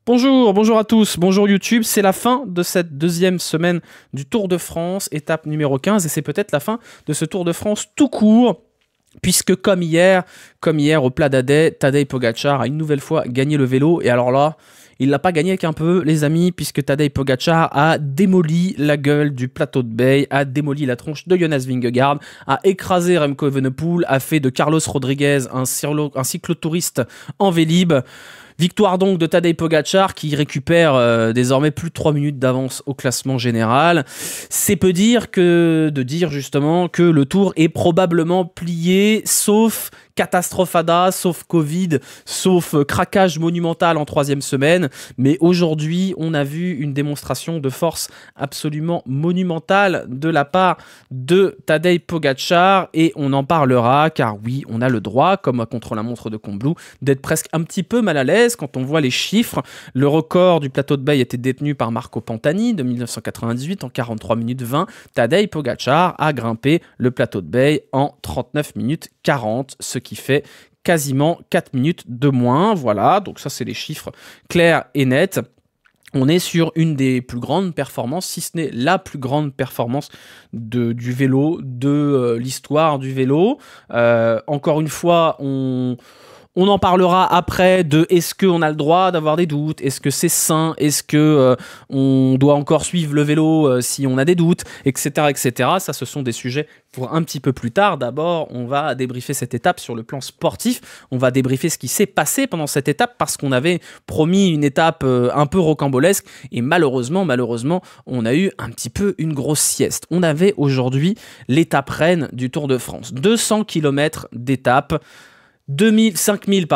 Bonjour, bonjour à tous, bonjour YouTube, c'est la fin de cette deuxième semaine du Tour de France, étape numéro 15, et c'est peut-être la fin de ce Tour de France tout court, puisque comme hier au Pla d'Adet, Tadej Pogačar a une nouvelle fois gagné le vélo, et alors là, il l'a pas gagné qu'un peu, les amis, puisque Tadej Pogačar a démoli la gueule du plateau de Bay, a démoli la tronche de Jonas Vingegaard, a écrasé Remco Evenepoel, a fait de Carlos Rodriguez un cyclotouriste en Vélib. Victoire donc de Tadej Pogačar qui récupère désormais plus de 3 minutes d'avance au classement général. C'est peu dire que de dire justement que le Tour est probablement plié, sauf catastrophe ADA, sauf Covid, sauf craquage monumental en troisième semaine. Mais aujourd'hui, on a vu une démonstration de force absolument monumentale de la part de Tadej Pogačar et on en parlera car oui, on a le droit, comme à contre-la-montre de Combloux, d'être presque un petit peu mal à l'aise quand on voit les chiffres. Le record du plateau de Bay était détenu par Marco Pantani de 1998 en 43 minutes 20. Tadej Pogačar a grimpé le plateau de Bay en 39 minutes 40, ce qui fait quasiment 4 minutes de moins. Voilà, donc ça c'est les chiffres clairs et nets. On est sur une des plus grandes performances, si ce n'est la plus grande performance du vélo, de l'histoire du vélo. Encore une fois, on en parlera après de est-ce qu'on a le droit d'avoir des doutes, est-ce que c'est sain, est-ce que on doit encore suivre le vélo si on a des doutes, etc., etc. Ça, ce sont des sujets pour un petit peu plus tard. D'abord, on va débriefer cette étape sur le plan sportif. On va débriefer ce qui s'est passé pendant cette étape parce qu'on avait promis une étape un peu rocambolesque et malheureusement, on a eu un petit peu une grosse sieste. On avait aujourd'hui l'étape reine du Tour de France. 200 km d'étape. 5000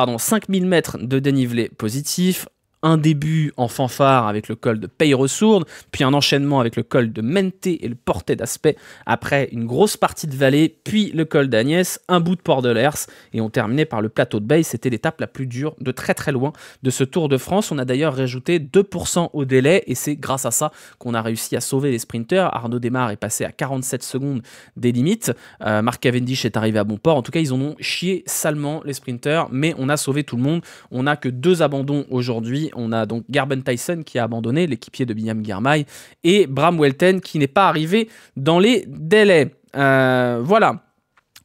mètres de dénivelé positif, un début en fanfare avec le col de Peyresourde, puis un enchaînement avec le col de Menté et le Portet d'Aspet, après une grosse partie de vallée, puis le col d'Agnès, un bout de Port de l'Hers, et on terminait par le plateau de Bay. C'était l'étape la plus dure de très très loin de ce Tour de France. On a d'ailleurs rajouté 2% au délai, et c'est grâce à ça qu'on a réussi à sauver les sprinteurs. Arnaud Démare est passé à 47 secondes des limites, Mark Cavendish est arrivé à bon port. En tout cas, ils en ont chié salement les sprinteurs, mais on a sauvé tout le monde. On n'a que 2 abandons aujourd'hui. On a donc Gerben Tyson qui a abandonné, l'équipier de Binyam Girmay, et Bram Welten qui n'est pas arrivé dans les délais. Voilà.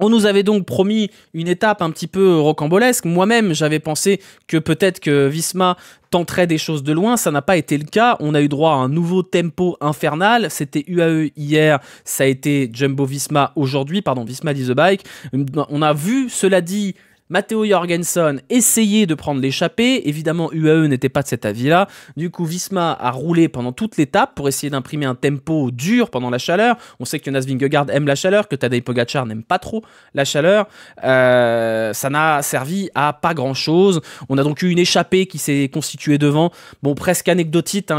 On nous avait donc promis une étape un petit peu rocambolesque. Moi-même, j'avais pensé que peut-être que Visma tenterait des choses de loin. Ça n'a pas été le cas. On a eu droit à un nouveau tempo infernal. C'était UAE hier, ça a été Jumbo Visma aujourd'hui, Visma Lease the Bike. On a vu, cela dit, Matteo Jorgensen essayait de prendre l'échappée. Évidemment, UAE n'était pas de cet avis-là. Du coup, Visma a roulé pendant toute l'étape pour essayer d'imprimer un tempo dur pendant la chaleur. On sait que Jonas Vingegaard aime la chaleur, que Tadej Pogačar n'aime pas trop la chaleur. Ça n'a servi à pas grand-chose. On a donc eu une échappée qui s'est constituée devant. Bon, presque anecdotique,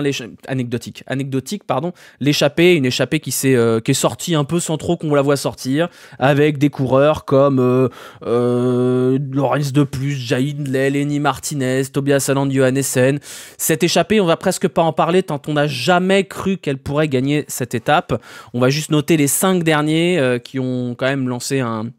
l'échappée, une échappée qui est sortie un peu sans trop qu'on la voit sortir, avec des coureurs comme Lorenz de Plus, Jai Hindley, Lenny Martinez, Tobias Haaland, Johannesen. Cette échappée, on va presque pas en parler tant on n'a jamais cru qu'elle pourrait gagner cette étape. On va juste noter les 5 derniers qui ont quand même lancé un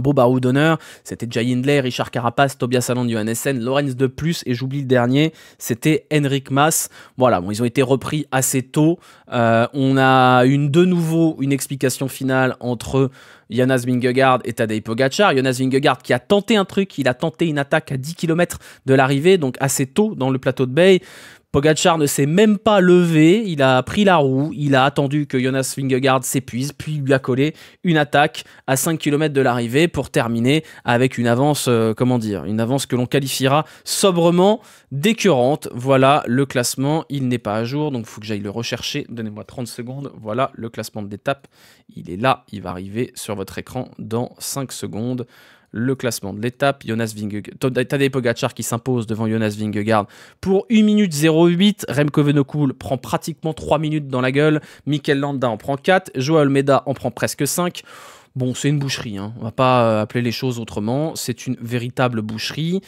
beau barreau d'honneur. C'était Jai Hindley, Richard Carapaz, Tobias Haaland, Johannesen, Lorenz de Plus, et j'oublie le dernier, c'était Enric Mas. Voilà, bon, ils ont été repris assez tôt. On a de nouveau une explication finale entre Jonas Vingegaard et Tadej Pogačar. Jonas Vingegaard qui a tenté un truc, il a tenté une attaque à 10 km de l'arrivée, donc assez tôt dans le plateau de Bay. Pogačar ne s'est même pas levé, il a pris la roue, il a attendu que Jonas Vingegaard s'épuise, puis il lui a collé une attaque à 5 km de l'arrivée pour terminer avec une avance, une avance que l'on qualifiera sobrement d'écœurante. Voilà le classement, il n'est pas à jour, donc il faut que j'aille le rechercher, donnez-moi 30 secondes. Voilà le classement de l'étape, il est là, il va arriver sur votre écran dans 5 secondes. Le classement de l'étape, Tadej Pogačar qui s'impose devant Jonas Vingegaard pour 1 minute 08, Remco Evenepoel prend pratiquement 3 minutes dans la gueule, Mikel Landa en prend 4, Joao Almeida en prend presque 5. Bon, c'est une boucherie, hein. On va pas appeler les choses autrement, c'est une véritable boucherie.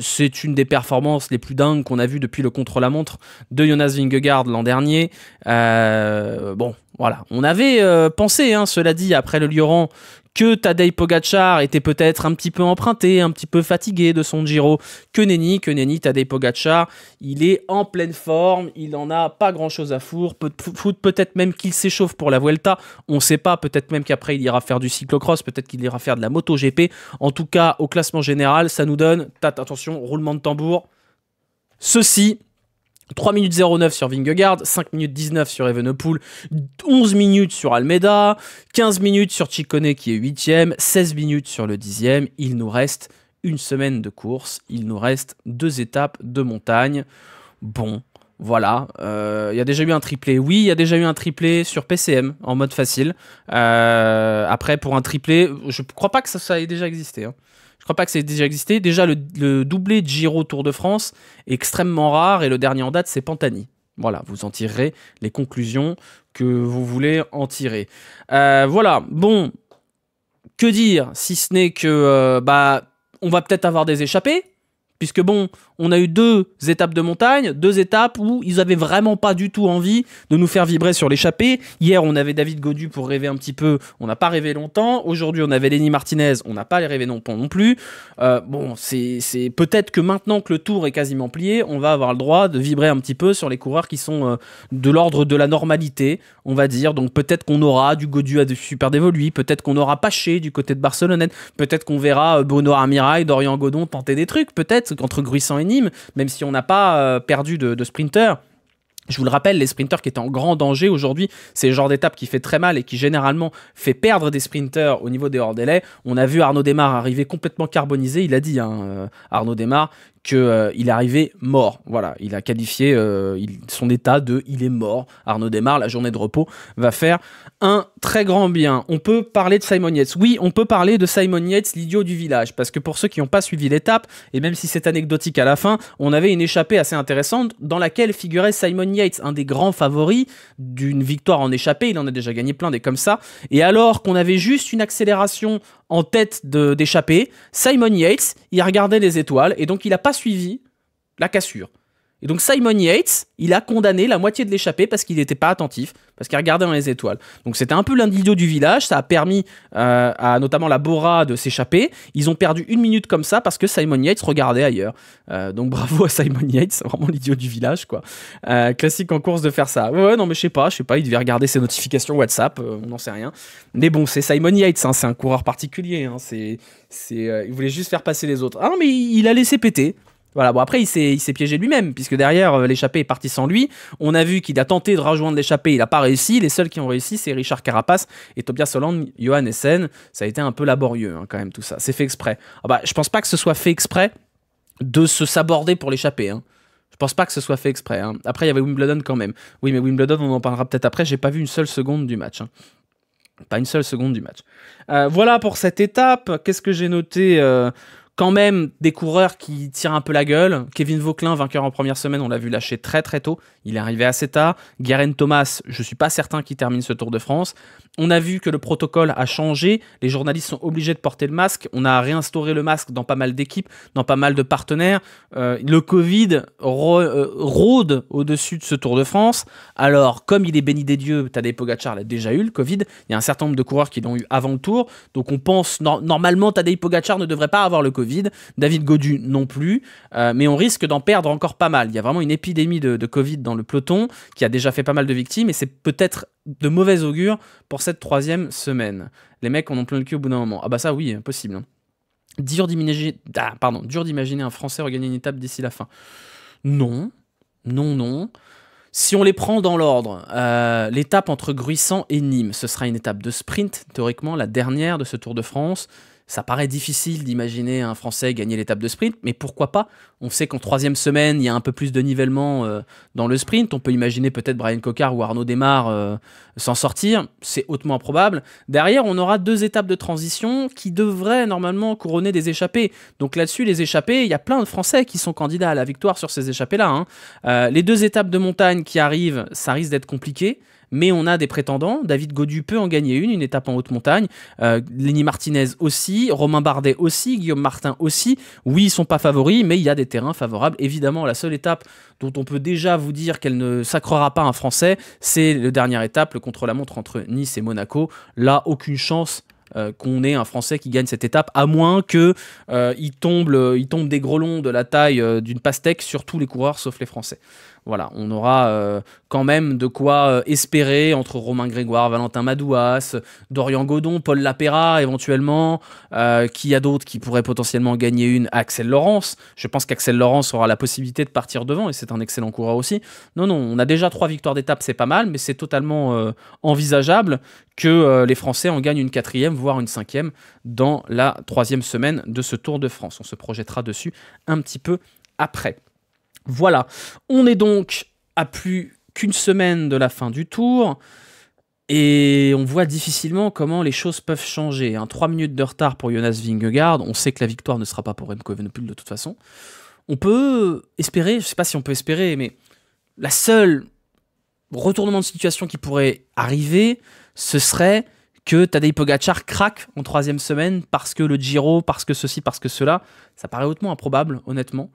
C'est une des performances les plus dingues qu'on a vues depuis le contre-la-montre de Jonas Vingegaard l'an dernier. Bon, voilà, on avait pensé, cela dit, après le Lioran, que Tadej Pogačar était peut-être un petit peu emprunté, un petit peu fatigué de son Giro, que nenni, Tadej Pogačar, il est en pleine forme, il en a pas grand-chose à foutre, peut-être même qu'il s'échauffe pour la Vuelta, on sait pas, peut-être même qu'après il ira faire du cyclocross, peut-être qu'il ira faire de la MotoGP, en tout cas au classement général, ça nous donne, attention, roulement de tambour, ceci, 3 minutes 09 sur Vingegaard, 5 minutes 19 sur Evenepoel, 11 minutes sur Almeida, 15 minutes sur Ciccone qui est 8ème, 16 minutes sur le 10ème. Il nous reste une semaine de course, il nous reste 2 étapes de montagne. Bon, voilà, il y a déjà eu un triplé. Oui, il y a déjà eu un triplé sur PCM en mode facile. Après, pour un triplé, je ne crois pas que ça ait déjà existé. Hein. Je crois pas que ça ait déjà existé. Déjà, le doublé de Giro Tour de France est extrêmement rare et le dernier en date, c'est Pantani. Voilà, vous en tirerez les conclusions que vous voulez en tirer. Voilà, bon, que dire si ce n'est que on va peut-être avoir des échappées, puisque bon, on a eu 2 étapes de montagne, 2 étapes où ils avaient vraiment pas du tout envie de nous faire vibrer sur l'échappée. Hier, on avait David Gaudu pour rêver un petit peu, on n'a pas rêvé longtemps. Aujourd'hui, on avait Lenny Martinez, on n'a pas les rêvé non plus. Bon, c'est peut-être que maintenant que le tour est quasiment plié, on va avoir le droit de vibrer un petit peu sur les coureurs qui sont de l'ordre de la normalité, on va dire. Donc peut-être qu'on aura du Gaudu à du Super Dévolu, peut-être qu'on aura Paché du côté de Barcelonnette, peut-être qu'on verra Bruno Armirail, Dorian Godon tenter des trucs, peut-être entre Gruissant et Nîmes, même si on n'a pas perdu de sprinter. Je vous le rappelle, les sprinters qui étaient en grand danger aujourd'hui, c'est le genre d'étape qui fait très mal et qui généralement fait perdre des sprinters au niveau des hors-délais. On a vu Arnaud Démare arriver complètement carbonisé, il a dit, Arnaud Démare, qu'il est arrivé mort. Voilà, il a qualifié son état de « il est mort ». Arnaud Démare, la journée de repos, va faire un très grand bien. On peut parler de Simon Yates. Oui, on peut parler de Simon Yates, l'idiot du village, parce que pour ceux qui n'ont pas suivi l'étape, et même si c'est anecdotique à la fin, on avait une échappée assez intéressante dans laquelle figurait Simon Yates, un des grands favoris d'une victoire en échappée. Il en a déjà gagné plein des comme ça. Et alors qu'on avait juste une accélération en tête d'échappée, Simon Yates, il regardait les étoiles et donc il n'a pas suivi la cassure. Et donc Simon Yates, il a condamné la moitié de l'échappée parce qu'il n'était pas attentif, parce qu'il regardait dans les étoiles. Donc c'était un peu l'individu du village, ça a permis à notamment la Bora de s'échapper. Ils ont perdu 1 minute comme ça parce que Simon Yates regardait ailleurs. Donc bravo à Simon Yates, c'est vraiment l'idiot du village, quoi. Classique en course de faire ça. Ouais, non mais je sais pas, il devait regarder ses notifications WhatsApp, on n'en sait rien. Mais bon, c'est Simon Yates, hein, c'est un coureur particulier, hein, il voulait juste faire passer les autres. Ah non mais il a laissé péter. Voilà, bon après il s'est piégé lui-même, puisque derrière l'échappée est partie sans lui. On a vu qu'il a tenté de rejoindre l'échappée, il n'a pas réussi. Les seuls qui ont réussi, c'est Richard Carapace et Tobias Holland, Johan Essen. Ça a été un peu laborieux, hein, quand même, tout ça. C'est fait exprès. Je pense pas que ce soit fait exprès de se saborder pour l'échappée, hein. Je pense pas que ce soit fait exprès, hein. Après, il y avait Wimbledon quand même. Oui, mais Wimbledon, on en parlera peut-être après. J'ai pas vu une seule seconde du match, hein. Pas une seule seconde du match. Voilà pour cette étape. Qu'est-ce que j'ai noté quand même des coureurs qui tirent un peu la gueule. Kevin Vauquelin, vainqueur en première semaine, on l'a vu lâcher très très tôt. Il est arrivé assez tard. Guerin Thomas, je suis pas certain qu'il termine ce Tour de France. On a vu que le protocole a changé. Les journalistes sont obligés de porter le masque. On a réinstauré le masque dans pas mal d'équipes, dans pas mal de partenaires. Le Covid rôde au-dessus de ce Tour de France. Alors, comme il est béni des dieux, Tadej Pogačar l'a déjà eu, le Covid. Il y a un certain nombre de coureurs qui l'ont eu avant le Tour. Donc on pense, normalement, Tadej Pogačar ne devrait pas avoir le Covid. David Gaudu non plus. Mais on risque d'en perdre encore pas mal. Il y a vraiment une épidémie de Covid dans le peloton qui a déjà fait pas mal de victimes et c'est peut-être de mauvais augure pour cette 3e semaine. Les mecs en ont plein le cul au bout d'un moment. Ah bah ça oui, possible. Hein. Dur d'imaginer un Français regagner une étape d'ici la fin. Non. Si on les prend dans l'ordre, l'étape entre Gruissant et Nîmes, ce sera une étape de sprint, théoriquement la dernière de ce Tour de France. Ça paraît difficile d'imaginer un Français gagner l'étape de sprint, mais pourquoi pas? On sait qu'en 3e semaine, il y a un peu plus de nivellement dans le sprint. On peut imaginer peut-être Brian Cocard ou Arnaud Démare s'en sortir. C'est hautement improbable. Derrière, on aura 2 étapes de transition qui devraient normalement couronner des échappées. Donc là-dessus, les échappées, il y a plein de Français qui sont candidats à la victoire sur ces échappées-là. Hein. Les 2 étapes de montagne qui arrivent, ça risque d'être compliqué. Mais on a des prétendants. David Gaudu peut en gagner une étape en haute montagne. Lenny Martinez aussi, Romain Bardet aussi, Guillaume Martin aussi. Oui, ils sont pas favoris, mais il y a des terrains favorables. Évidemment, la seule étape dont on peut déjà vous dire qu'elle ne sacrera pas un Français, c'est la dernière étape, le contre-la-montre entre Nice et Monaco. Là, aucune chance qu'on ait un Français qui gagne cette étape, à moins que il tombe des grelons de la taille d'une pastèque sur tous les coureurs sauf les Français. Voilà, on aura quand même de quoi espérer entre Romain Grégoire, Valentin Madouas, Dorian Godon, Paul Lapéra éventuellement, qui y a d'autres qui pourraient potentiellement gagner une, Axel Laurence. Je pense qu'Axel Laurence aura la possibilité de partir devant et c'est un excellent coureur aussi. Non, on a déjà 3 victoires d'étape, c'est pas mal, mais c'est totalement envisageable que les Français en gagnent une 4e, voire une 5e dans la 3e semaine de ce Tour de France. On se projettera dessus un petit peu après. Voilà, on est donc à plus qu'une semaine de la fin du Tour et on voit difficilement comment les choses peuvent changer. 3 minutes de retard pour Jonas Vingegaard, on sait que la victoire ne sera pas pour Remco Evenepoel de toute façon. On peut espérer, je ne sais pas si on peut espérer, mais la seule retournement de situation qui pourrait arriver, ce serait que Tadej Pogačar craque en 3e semaine parce que le Giro, parce que ceci, parce que cela. Ça paraît hautement improbable, honnêtement.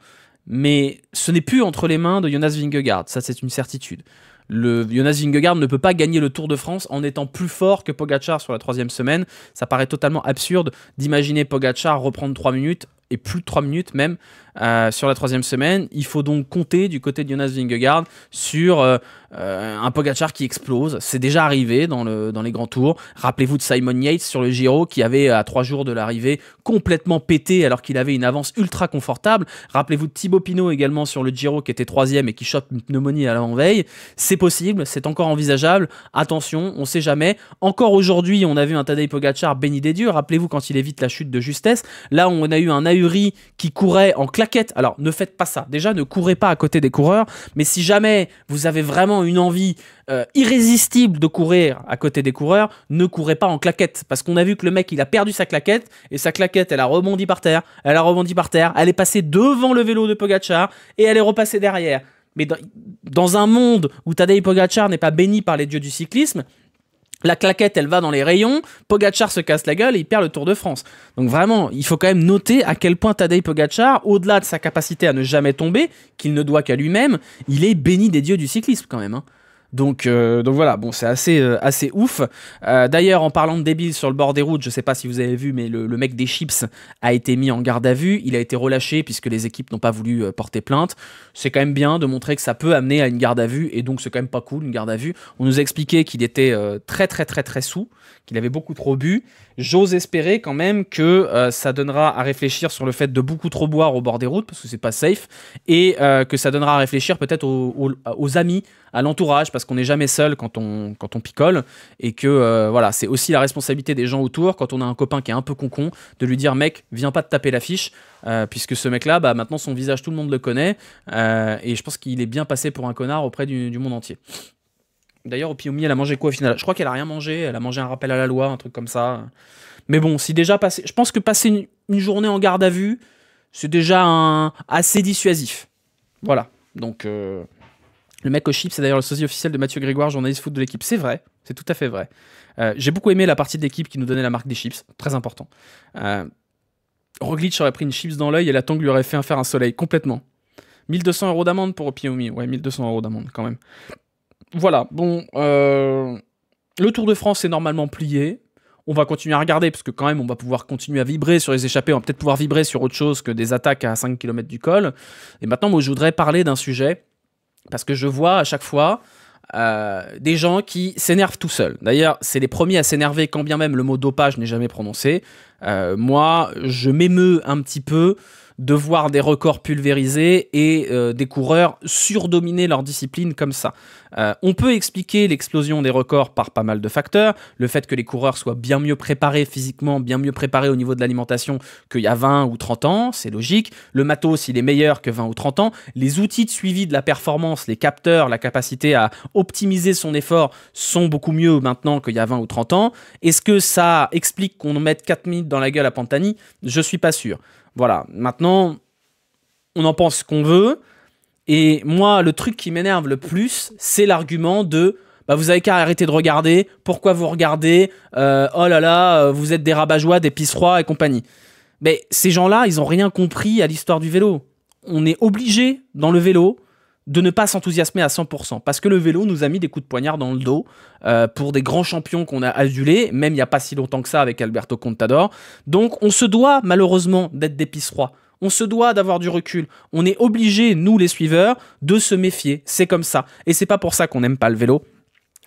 Mais ce n'est plus entre les mains de Jonas Vingegaard, ça c'est une certitude. Jonas Vingegaard ne peut pas gagner le Tour de France en étant plus fort que Pogačar sur la 3e semaine. Ça paraît totalement absurde d'imaginer Pogačar reprendre 3 minutes, et plus de 3 minutes même, sur la 3e semaine. Il faut donc compter du côté de Jonas Vingegaard sur un Pogačar qui explose. C'est déjà arrivé dans les grands tours. Rappelez-vous de Simon Yates sur le Giro qui avait à 3 jours de l'arrivée complètement pété alors qu'il avait une avance ultra confortable. Rappelez-vous de Thibaut Pinot également sur le Giro qui était 3e et qui chope une pneumonie à l'avant-veille. C'est possible, c'est encore envisageable. Attention, on ne sait jamais. Encore aujourd'hui, on a vu un Tadej Pogačar béni des dieux. Rappelez-vous quand il évite la chute de justesse. Là, on a eu un Ahuri qui courait en claquette. Alors, ne faites pas ça. Déjà, ne courez pas à côté des coureurs. Mais si jamais vous avez vraiment une envie irrésistible de courir à côté des coureurs, ne courez pas en claquette. Parce qu'on a vu que le mec, il a perdu sa claquette. Et sa claquette, elle a rebondi par terre. Elle a rebondi par terre. Elle est passée devant le vélo de Pogačar. Et elle est repassée derrière. Mais dans un monde où Tadej Pogačar n'est pas béni par les dieux du cyclisme, la claquette, elle va dans les rayons, Pogačar se casse la gueule et il perd le Tour de France. Donc vraiment, il faut quand même noter à quel point Tadej Pogačar, au-delà de sa capacité à ne jamais tomber, qu'il ne doit qu'à lui-même, il est béni des dieux du cyclisme quand même. Donc voilà, bon, c'est assez ouf. D'ailleurs, en parlant de débiles sur le bord des routes, je sais pas si vous avez vu, mais le mec des chips a été mis en garde à vue. Il a été relâché puisque les équipes n'ont pas voulu porter plainte. C'est quand même bien de montrer que ça peut amener à une garde à vue, et donc c'est quand même pas cool, une garde à vue. On nous a expliqué qu'il était très sous, qu'il avait beaucoup trop bu. J'ose espérer quand même que ça donnera à réfléchir sur le fait de beaucoup trop boire au bord des routes, parce que c'est pas safe, et que ça donnera à réfléchir peut-être aux amis, à l'entourage, parce qu'on n'est jamais seul quand on picole, et que voilà, c'est aussi la responsabilité des gens autour, quand on a un copain qui est un peu concon, de lui dire mec, viens pas te taper l'affiche, puisque ce mec là, maintenant son visage tout le monde le connaît, et je pense qu'il est bien passé pour un connard auprès du monde entier. D'ailleurs, Opiomi, elle a mangé quoi au final? Je crois qu'elle a rien mangé, elle a mangé un rappel à la loi, un truc comme ça. Mais bon, si déjà passer, je pense que passer une journée en garde à vue, c'est déjà assez dissuasif. Voilà, donc le mec au chip, c'est d'ailleurs le sosie officiel de Mathieu Grégoire, journaliste foot de l'équipe. C'est vrai, c'est tout à fait vrai. J'ai beaucoup aimé la partie de l'équipe qui nous donnait la marque des chips, très important. Roglic aurait pris une chips dans l'œil et la tongue lui aurait fait faire un soleil, complètement. 1200 € d'amende pour Opiomi, ouais, 1200 € d'amende quand même. Voilà, bon, le Tour de France est normalement plié. On va continuer à regarder, parce que quand même, on va pouvoir continuer à vibrer sur les échappées. On va peut-être pouvoir vibrer sur autre chose que des attaques à 5 km du col. Et maintenant, moi, je voudrais parler d'un sujet, parce que je vois à chaque fois des gens qui s'énervent tout seuls. D'ailleurs, c'est les premiers à s'énerver, quand bien même le mot dopage n'est jamais prononcé. Moi, je m'émeus un petit peu de voir des records pulvérisés et des coureurs surdominer leur discipline comme ça. On peut expliquer l'explosion des records par pas mal de facteurs. Le fait que les coureurs soient bien mieux préparés physiquement, bien mieux préparés au niveau de l'alimentation qu'il y a 20 ou 30 ans, c'est logique. Le matos, il est meilleur que 20 ou 30 ans. Les outils de suivi de la performance, les capteurs, la capacité à optimiser son effort sont beaucoup mieux maintenant qu'il y a 20 ou 30 ans. Est-ce que ça explique qu'on mette 4 minutes dans la gueule à Pantani? Je suis pas sûr. Voilà, maintenant, on en pense ce qu'on veut. Et moi, le truc qui m'énerve le plus, c'est l'argument de vous avez qu'à arrêter de regarder, pourquoi vous regardez, oh là là, vous êtes des rabat-joie, des pisse-froids et compagnie. Mais ces gens-là, ils n'ont rien compris à l'histoire du vélo. On est obligé, dans le vélo, de ne pas s'enthousiasmer à 100%, parce que le vélo nous a mis des coups de poignard dans le dos pour des grands champions qu'on a adulés, même il n'y a pas si longtemps que ça avec Alberto Contador. Donc on se doit malheureusement d'être des pisse-rois. On se doit d'avoir du recul. On est obligés, nous les suiveurs, de se méfier. C'est comme ça. Et c'est pas pour ça qu'on n'aime pas le vélo.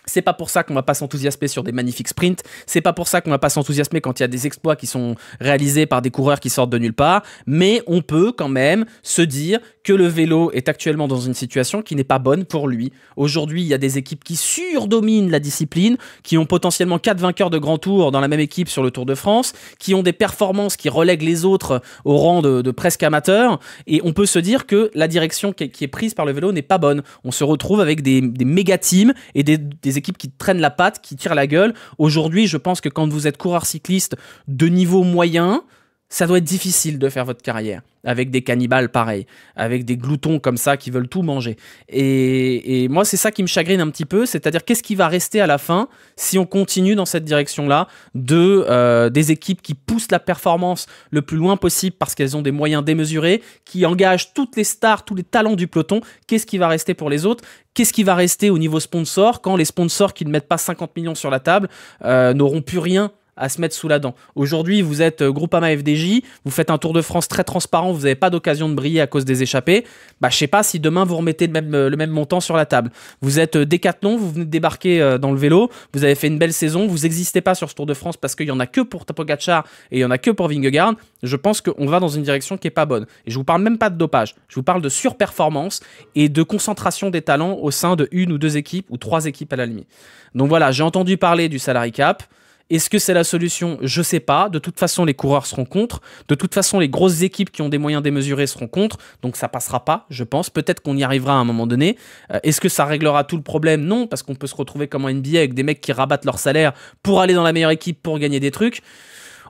C'est pas pour ça qu'on va pas s'enthousiasmer sur des magnifiques sprints. C'est pas pour ça qu'on va pas s'enthousiasmer quand il y a des exploits qui sont réalisés par des coureurs qui sortent de nulle part. Mais on peut quand même se dire que le vélo est actuellement dans une situation qui n'est pas bonne pour lui. Aujourd'hui, il y a des équipes qui surdominent la discipline, qui ont potentiellement 4 vainqueurs de grand tour dans la même équipe sur le Tour de France, qui ont des performances qui relèguent les autres au rang de presque amateurs. Et on peut se dire que la direction qui est prise par le vélo n'est pas bonne. On se retrouve avec des méga teams et des équipes qui traînent la patte, qui tirent la gueule. Aujourd'hui, je pense que quand vous êtes coureur cycliste de niveau moyen, ça doit être difficile de faire votre carrière avec des cannibales pareils, avec des gloutons comme ça qui veulent tout manger. Et moi, c'est ça qui me chagrine un petit peu, c'est-à-dire qu'est-ce qui va rester à la fin si on continue dans cette direction-là des équipes qui poussent la performance le plus loin possible parce qu'elles ont des moyens démesurés, qui engagent toutes les stars, tous les talents du peloton. Qu'est-ce qui va rester pour les autres ? Qu'est-ce qui va rester au niveau sponsor quand les sponsors qui ne mettent pas 50 millions sur la table n'auront plus rien à se mettre sous la dent. Aujourd'hui, vous êtes Groupama FDJ, vous faites un Tour de France très transparent, vous n'avez pas d'occasion de briller à cause des échappées. Bah, je sais pas si demain vous remettez le même montant sur la table. Vous êtes Decathlon, vous venez de débarquer dans le vélo, vous avez fait une belle saison, vous n'existez pas sur ce Tour de France parce qu'il y en a que pour Pogačar et il y en a que pour Vingegaard. Je pense qu'on va dans une direction qui est pas bonne. Et je vous parle même pas de dopage, je vous parle de surperformance et de concentration des talents au sein de une ou deux équipes ou 3 équipes à la limite. Donc voilà, j'ai entendu parler du salary cap. Est-ce que c'est la solution ? Je sais pas. De toute façon, les coureurs seront contre. De toute façon, les grosses équipes qui ont des moyens démesurés seront contre. Donc ça passera pas, je pense. Peut-être qu'on y arrivera à un moment donné. Est-ce que ça réglera tout le problème ? Non, parce qu'on peut se retrouver comme en NBA avec des mecs qui rabattent leur salaire pour aller dans la meilleure équipe, pour gagner des trucs.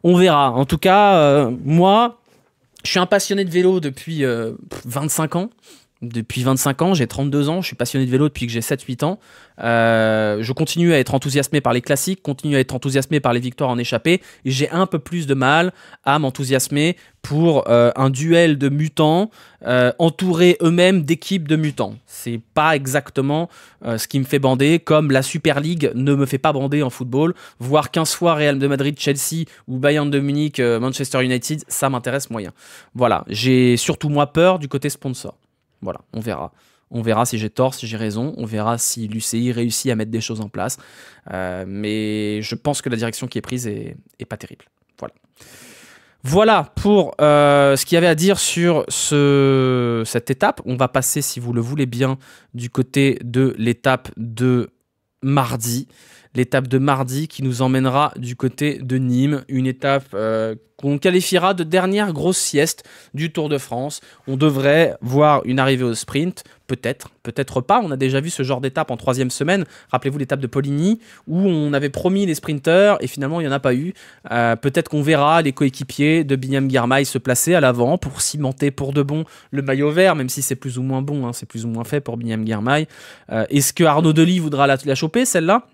On verra. En tout cas, moi, je suis un passionné de vélo depuis 25 ans. Depuis 25 ans, j'ai 32 ans, je suis passionné de vélo depuis que j'ai 7-8 ans. Je continue à être enthousiasmé par les classiques, continue à être enthousiasmé par les victoires en échappée. Et j'ai un peu plus de mal à m'enthousiasmer pour un duel de mutants entourés eux-mêmes d'équipes de mutants. C'est pas exactement ce qui me fait bander, comme la Super League ne me fait pas bander en football. Voir 15 fois Real de Madrid, Chelsea ou Bayern de Munich, Manchester United, ça m'intéresse moyen. Voilà, j'ai surtout moi peur du côté sponsor. Voilà, on verra. On verra si j'ai tort, si j'ai raison. On verra si l'UCI réussit à mettre des choses en place. Mais je pense que la direction qui est prise est pas terrible. Voilà. Voilà pour ce qu'il y avait à dire sur cette étape. On va passer, si vous le voulez bien, du côté de l'étape de mardi. L'étape de mardi qui nous emmènera du côté de Nîmes. Une étape qu'on qualifiera de dernière grosse sieste du Tour de France. On devrait voir une arrivée au sprint. Peut-être, peut-être pas. On a déjà vu ce genre d'étape en 3e semaine. Rappelez-vous l'étape de Poligny où on avait promis les sprinteurs et finalement il n'y en a pas eu. Peut-être qu'on verra les coéquipiers de Biniam Girmay se placer à l'avant pour cimenter pour de bon le maillot vert, même si c'est plus ou moins bon, hein, c'est plus ou moins fait pour Biniam Girmay. Est-ce que Arnaud Delis voudra la choper celle-là ?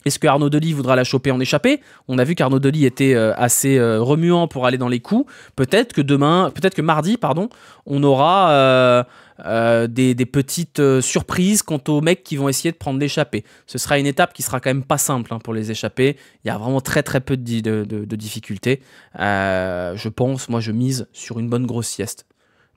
Est-ce que Arnaud Delis voudra la choper en échappée ? On a vu qu'Arnaud Delis était assez remuant pour aller dans les coups. Peut-être que mardi, on aura des petites surprises quant aux mecs qui vont essayer de prendre l'échappée. Ce sera une étape qui sera quand même pas simple pour les échappées. Il y a vraiment très très peu de difficultés. Je pense, moi je mise sur une bonne grosse sieste.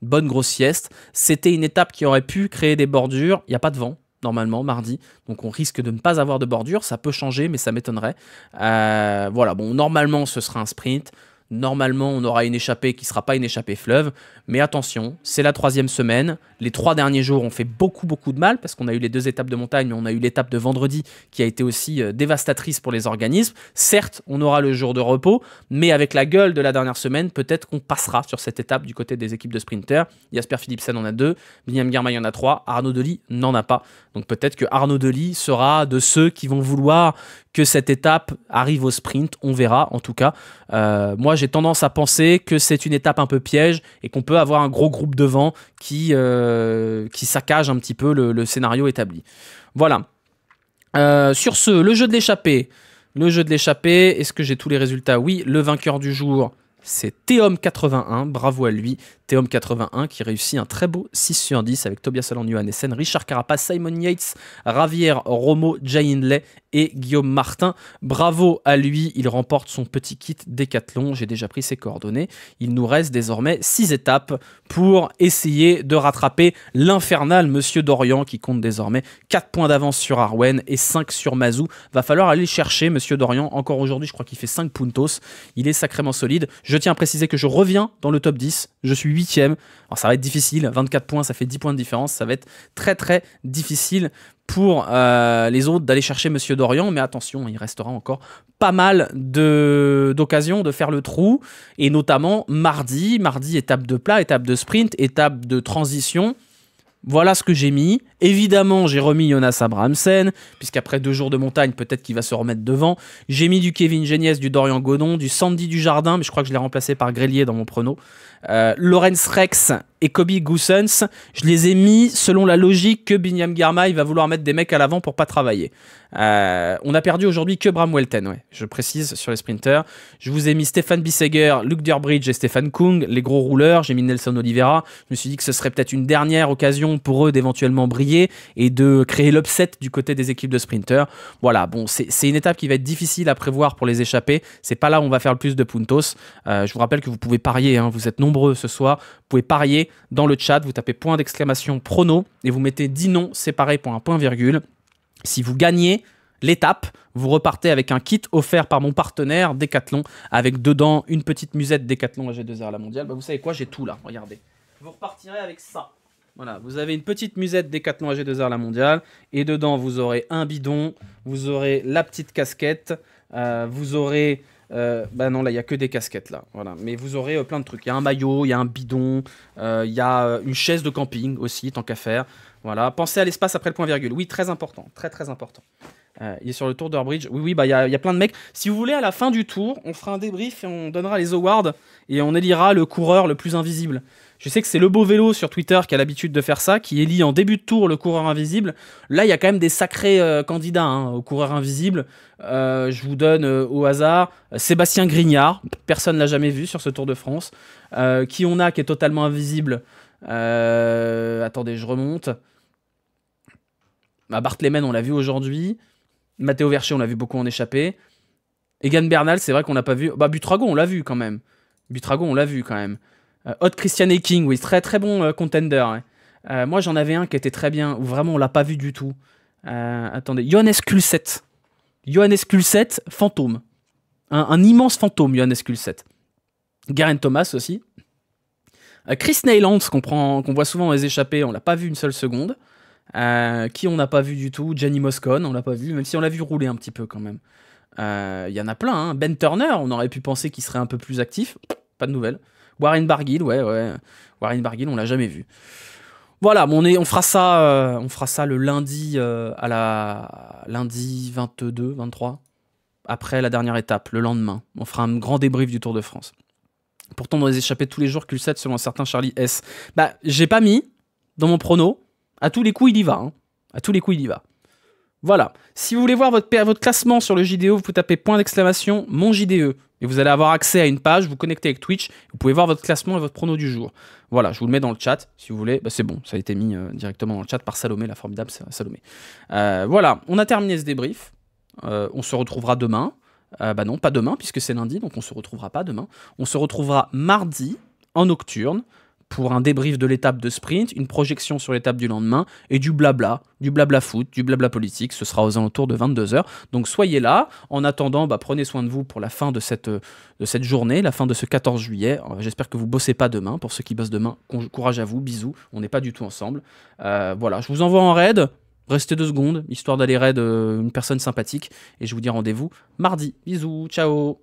Bonne grosse sieste. C'était une étape qui aurait pu créer des bordures. Il n'y a pas de vent. Normalement, mardi. Donc, on risque de ne pas avoir de bordure. Ça peut changer, mais ça m'étonnerait. Voilà, bon, normalement, ce sera un sprint. Normalement, on aura une échappée qui ne sera pas une échappée fleuve. Mais attention, c'est la 3e semaine. Les 3 derniers jours ont fait beaucoup de mal parce qu'on a eu les 2 étapes de montagne, mais on a eu l'étape de vendredi qui a été aussi dévastatrice pour les organismes. Certes, on aura le jour de repos, mais avec la gueule de la dernière semaine, peut-être qu'on passera sur cette étape du côté des équipes de sprinters. Jasper Philipsen en a 2, Biniam Girmay en a 3, Arnaud Delis n'en a pas. Donc peut-être que Arnaud Delis sera de ceux qui vont vouloir que cette étape arrive au sprint. On verra en tout cas. Moi, j'ai tendance à penser que c'est une étape un peu piège et qu'on peut avoir un gros groupe devant qui saccage un petit peu le scénario établi. Voilà. Sur ce, le jeu de l'échappée. Le jeu de l'échappée, est-ce que j'ai tous les résultats ? Oui, le vainqueur du jour, c'est Théom81, bravo à lui. Théom81 qui réussit un très beau 6 sur 10 avec Tobias Holland Johannessen, Richard Carapace, Simon Yates, Javier Romo, Jay Hindley et Guillaume Martin. Bravo à lui, il remporte son petit kit Décathlon. J'ai déjà pris ses coordonnées. Il nous reste désormais 6 étapes pour essayer de rattraper l'infernal Monsieur Dorian qui compte désormais 4 points d'avance sur Arwen et 5 sur Mazou. Va falloir aller chercher Monsieur Dorian. Encore aujourd'hui, je crois qu'il fait 5 puntos. Il est sacrément solide. Je tiens à préciser que je reviens dans le top 10. Je suis 8e. Alors ça va être difficile. 24 points, ça fait 10 points de différence. Ça va être très très difficile pour les autres d'aller chercher Monsieur Dorian. Mais attention, il restera encore pas mal d'occasions de faire le trou. Et notamment mardi. Mardi, étape de plat, étape de sprint, étape de transition. Voilà ce que j'ai mis. Évidemment, j'ai remis Jonas Abrahamsen, puisqu'après 2 jours de montagne, peut-être qu'il va se remettre devant. J'ai mis du Kevin Geniez, du Dorian Godon, du Sandy Dujardin, mais je crois que je l'ai remplacé par Grelier dans mon prono. Lorenz Rex et Kobe Goossens, je les ai mis selon la logique que Binyam Girmay va vouloir mettre des mecs à l'avant pour pas travailler. On a perdu aujourd'hui que Bram Welten, ouais, je précise, sur les sprinters. Je vous ai mis Stéphane Bisseger, Luke Durbridge et Stéphane Kung, les gros rouleurs. J'ai mis Nelson Oliveira. Je me suis dit que ce serait peut-être une dernière occasion pour eux d'éventuellement briller et de créer l'upset du côté des équipes de sprinters. Voilà, bon, c'est une étape qui va être difficile à prévoir pour les échappés. C'est pas là où on va faire le plus de puntos. Je vous rappelle que vous pouvez parier, hein, vous êtes nombreux ce soir. Vous pouvez parier dans le chat, vous tapez point d'exclamation prono et vous mettez 10 noms séparés pour un point virgule. Si vous gagnez l'étape, vous repartez avec un kit offert par mon partenaire Décathlon, avec dedans une petite musette Décathlon AG2R à la mondiale. Bah, vous savez quoi, j'ai tout là, regardez. Vous repartirez avec ça. Voilà, vous avez une petite musette Décathlon AG2R à la mondiale, et dedans vous aurez un bidon, vous aurez la petite casquette, vous aurez... bah non, là il n'y a que des casquettes là, voilà. Mais vous aurez plein de trucs. Il y a un maillot, il y a un bidon, il y a une chaise de camping aussi, tant qu'à faire. Voilà, pensez à l'espace après le point virgule. Oui, très important, très très important. Il est sur le tour d'Urbridge. Oui, oui, bah il y a plein de mecs. Si vous voulez, à la fin du tour, on fera un débrief et on donnera les awards et on élira le coureur le plus invisible. Je sais que c'est le beau vélo sur Twitter qui a l'habitude de faire ça, qui élit en début de tour le coureur invisible. Là, il y a quand même des sacrés candidats hein, au coureur invisible. Je vous donne au hasard Sébastien Grignard. Personne ne l'a jamais vu sur ce Tour de France. Qui on a qui est totalement invisible. Attendez, je remonte. Bartlemen, on l'a vu aujourd'hui. Matteo Verché, on l'a vu beaucoup en échappée. Egan Bernal, c'est vrai qu'on n'a pas vu. Bah, Butrago, on l'a vu quand même. Butrago, on l'a vu quand même. Hot Christian King, oui, très très bon contender. Ouais. Moi, j'en avais un qui était très bien, où vraiment on l'a pas vu du tout. Attendez, Johannes Kulset. Johannes Kulset, fantôme. Un immense fantôme, Johannes Kulset. Garen Thomas aussi. Chris Neylands, qu'on voit souvent dans les échappées, on l'a pas vu une seule seconde. Qui on n'a pas vu du tout, Gianni Moscon, on l'a pas vu, même si on l'a vu rouler un petit peu quand même. Y en a plein, hein. Ben Turner, on aurait pu penser qu'il serait un peu plus actif, pas de nouvelles. Warren Barguil, ouais. Warren Barguil, on l'a jamais vu. Voilà, bon, on fera ça le lundi lundi 22, 23, après la dernière étape, le lendemain. On fera un grand débrief du Tour de France. Pourtant, dans les échappées tous les jours, Q7 selon un certain Charlie S. Bah, j'ai pas mis dans mon prono. À tous les coups, il y va. Hein. À tous les coups, il y va. Voilà. Si vous voulez voir votre classement sur le JDE, vous pouvez taper point d'exclamation mon JDE. Et vous allez avoir accès à une page, vous connectez avec Twitch. Vous pouvez voir votre classement et votre prono du jour. Voilà, je vous le mets dans le chat, si vous voulez. Bah, c'est bon, ça a été mis directement dans le chat par Salomé, la formidable Salomé. Voilà, on a terminé ce débrief. On se retrouvera demain. Bah non, pas demain, puisque c'est lundi, donc on se retrouvera pas demain. On se retrouvera mardi, en nocturne, pour un débrief de l'étape de sprint, une projection sur l'étape du lendemain, et du blabla foot, du blabla politique. Ce sera aux alentours de 22 h. Donc soyez là. En attendant, bah, prenez soin de vous pour la fin de cette journée, la fin de ce 14 juillet. J'espère que vous bossez pas demain. Pour ceux qui bossent demain, courage à vous, bisous. On n'est pas du tout ensemble. Voilà, je vous envoie en raid. Restez 2 secondes, histoire d'aller raid une personne sympathique. Et je vous dis rendez-vous mardi. Bisous, ciao.